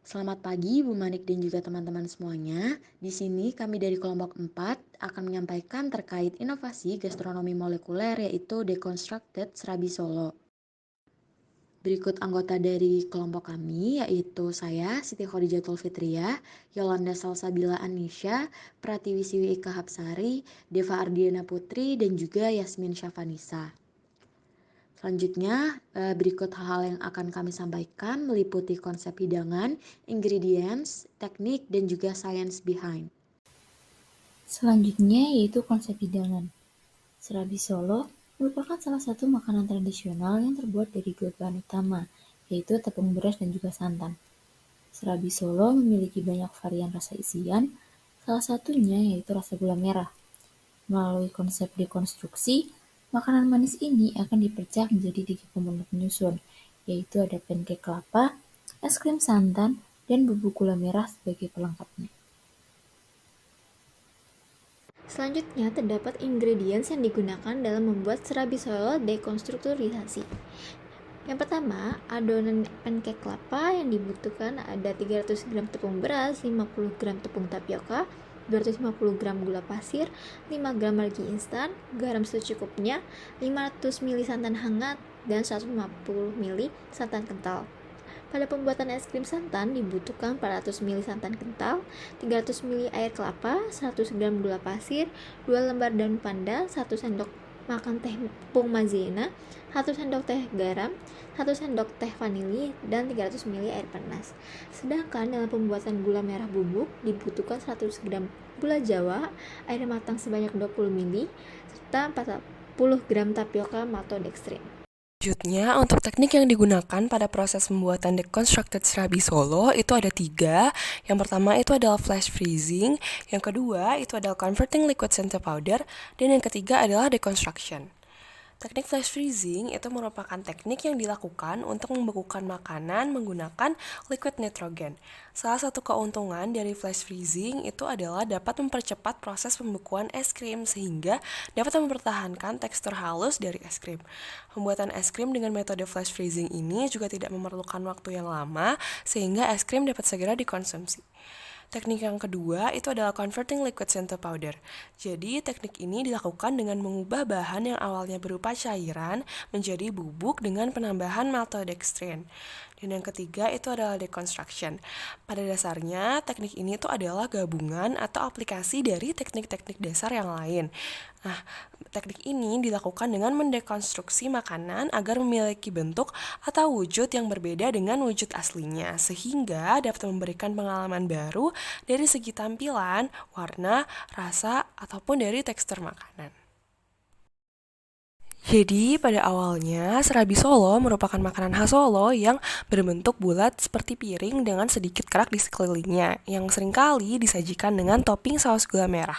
Selamat pagi Bu Manik dan juga teman-teman semuanya. Di sini kami dari kelompok 4 akan menyampaikan terkait inovasi gastronomi molekuler yaitu Deconstructed Serabi Solo. Berikut anggota dari kelompok kami yaitu saya Siti Khodijatul Fitriah, Yolanda Salsabila Anisha, Pratiwi Siwi Ika Hapsari, Deva Ardiana Putri dan juga Yasmin Syafanisa. Selanjutnya, berikut hal-hal yang akan kami sampaikan meliputi konsep hidangan, ingredients, teknik, dan juga science behind. Selanjutnya yaitu konsep hidangan. Serabi Solo merupakan salah satu makanan tradisional yang terbuat dari dua bahan utama, yaitu tepung beras dan juga santan. Serabi Solo memiliki banyak varian rasa isian, salah satunya yaitu rasa gula merah. Melalui konsep dekonstruksi, makanan manis ini akan dipecah menjadi 3 komponen penyusun, yaitu ada pancake kelapa, es krim santan, dan bubuk gula merah sebagai pelengkapnya. Selanjutnya, terdapat ingredients yang digunakan dalam membuat serabi Solo dekonstrukturisasi. Yang pertama, adonan pancake kelapa yang dibutuhkan ada 300 gram tepung beras, 50 gram tepung tapioka, 250 gram gula pasir, 5 gram ragi instan, garam secukupnya, 500 ml santan hangat, dan 150 ml santan kental. Pada pembuatan es krim santan dibutuhkan 400 ml santan kental, 300 ml air kelapa, 100 gram gula pasir, 2 lembar daun pandan, 1 sendok makan tepung maizena, 1 sendok teh garam, 1 sendok teh vanili, dan 300 ml air panas. Sedangkan dalam pembuatan gula merah bubuk dibutuhkan 100 gram gula jawa, air matang sebanyak 20 ml, serta 40 gram tapioka maltodextrin. Selanjutnya, untuk teknik yang digunakan pada proses pembuatan deconstructed serabi Solo itu ada 3. Yang pertama itu adalah flash freezing, yang kedua itu adalah converting liquid into powder, dan yang ketiga adalah deconstruction. Teknik flash freezing itu merupakan teknik yang dilakukan untuk membekukan makanan menggunakan liquid nitrogen. Salah satu keuntungan dari flash freezing itu adalah dapat mempercepat proses pembekuan es krim sehingga dapat mempertahankan tekstur halus dari es krim. Pembuatan es krim dengan metode flash freezing ini juga tidak memerlukan waktu yang lama sehingga es krim dapat segera dikonsumsi. Teknik yang kedua itu adalah converting liquids into powder. Jadi, teknik ini dilakukan dengan mengubah bahan yang awalnya berupa cairan menjadi bubuk dengan penambahan maltodextrin. Dan yang ketiga itu adalah deconstruction. Pada dasarnya, teknik ini tuh adalah gabungan atau aplikasi dari teknik-teknik dasar yang lain. Nah, teknik ini dilakukan dengan mendekonstruksi makanan agar memiliki bentuk atau wujud yang berbeda dengan wujud aslinya, sehingga dapat memberikan pengalaman baru dari segi tampilan, warna, rasa, ataupun dari tekstur makanan. Jadi, pada awalnya, serabi Solo merupakan makanan khas Solo yang berbentuk bulat seperti piring dengan sedikit kerak di sekelilingnya, yang seringkali disajikan dengan topping saus gula merah.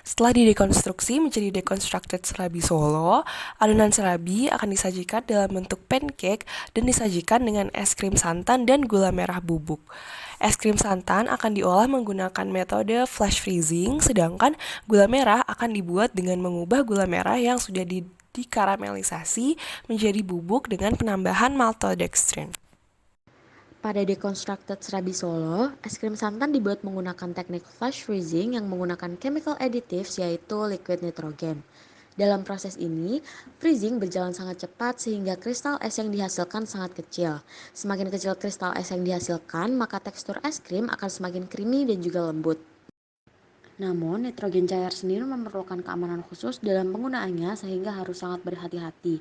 Setelah didekonstruksi menjadi deconstructed serabi Solo, adonan serabi akan disajikan dalam bentuk pancake dan disajikan dengan es krim santan dan gula merah bubuk. Es krim santan akan diolah menggunakan metode flash freezing, sedangkan gula merah akan dibuat dengan mengubah gula merah yang sudah dikaramelisasi menjadi bubuk dengan penambahan maltodextrin. Pada deconstructed serabi Solo, es krim santan dibuat menggunakan teknik flash freezing yang menggunakan chemical additives yaitu liquid nitrogen. Dalam proses ini, freezing berjalan sangat cepat sehingga kristal es yang dihasilkan sangat kecil. Semakin kecil kristal es yang dihasilkan, maka tekstur es krim akan semakin creamy dan juga lembut. Namun, nitrogen cair sendiri memerlukan keamanan khusus dalam penggunaannya sehingga harus sangat berhati-hati.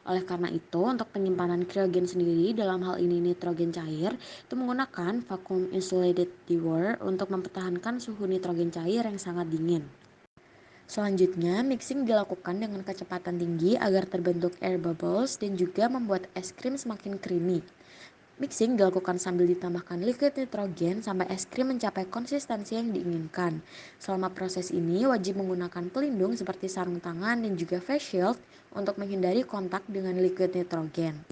Oleh karena itu, untuk penyimpanan kriogen sendiri, dalam hal ini nitrogen cair, itu menggunakan vacuum insulated dewar untuk mempertahankan suhu nitrogen cair yang sangat dingin. Selanjutnya, mixing dilakukan dengan kecepatan tinggi agar terbentuk air bubbles dan juga membuat es krim semakin creamy. Mixing dilakukan sambil ditambahkan liquid nitrogen sampai es krim mencapai konsistensi yang diinginkan. Selama proses ini wajib menggunakan pelindung seperti sarung tangan dan juga face shield untuk menghindari kontak dengan liquid nitrogen.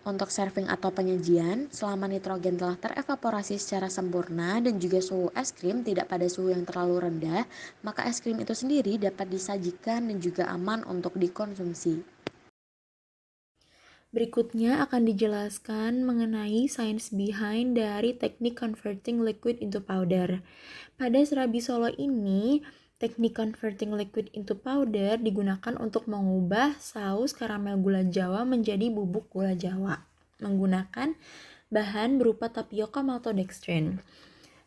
Untuk serving atau penyajian, selama nitrogen telah terevaporasi secara sempurna dan juga suhu es krim tidak pada suhu yang terlalu rendah, maka es krim itu sendiri dapat disajikan dan juga aman untuk dikonsumsi. Berikutnya akan dijelaskan mengenai science behind dari teknik converting liquid into powder. Pada serabi Solo ini, teknik converting liquid into powder digunakan untuk mengubah saus karamel gula Jawa menjadi bubuk gula Jawa menggunakan bahan berupa tapioka maltodextrin.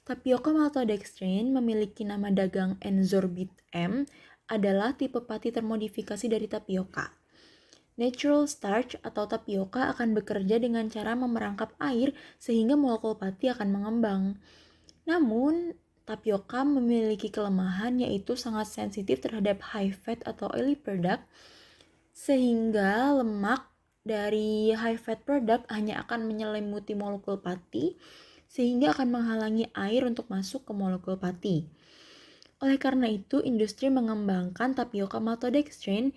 Tapioka maltodextrin memiliki nama dagang Enzorbit M, adalah tipe pati termodifikasi dari tapioka. Natural starch atau tapioka akan bekerja dengan cara memerangkap air sehingga molekul pati akan mengembang. Namun, tapioka memiliki kelemahan yaitu sangat sensitif terhadap high fat atau oily product, sehingga lemak dari high fat product hanya akan menyelimuti molekul pati sehingga akan menghalangi air untuk masuk ke molekul pati. Oleh karena itu, industri mengembangkan tapioka maltodextrin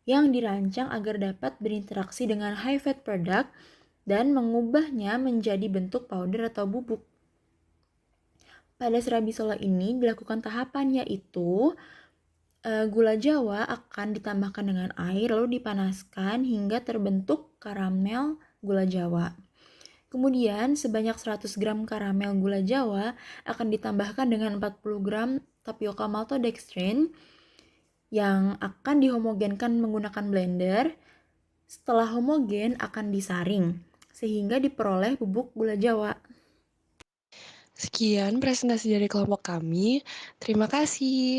yang dirancang agar dapat berinteraksi dengan high fat product dan mengubahnya menjadi bentuk powder atau bubuk. Pada serabi Solo ini dilakukan tahapan yaitu gula Jawa akan ditambahkan dengan air lalu dipanaskan hingga terbentuk karamel gula Jawa. Kemudian sebanyak 100 gram karamel gula Jawa akan ditambahkan dengan 40 gram tapioka maltodextrin yang akan dihomogenkan menggunakan blender. Setelah homogen akan disaring sehingga diperoleh bubuk gula Jawa. Sekian presentasi dari kelompok kami. Terima kasih.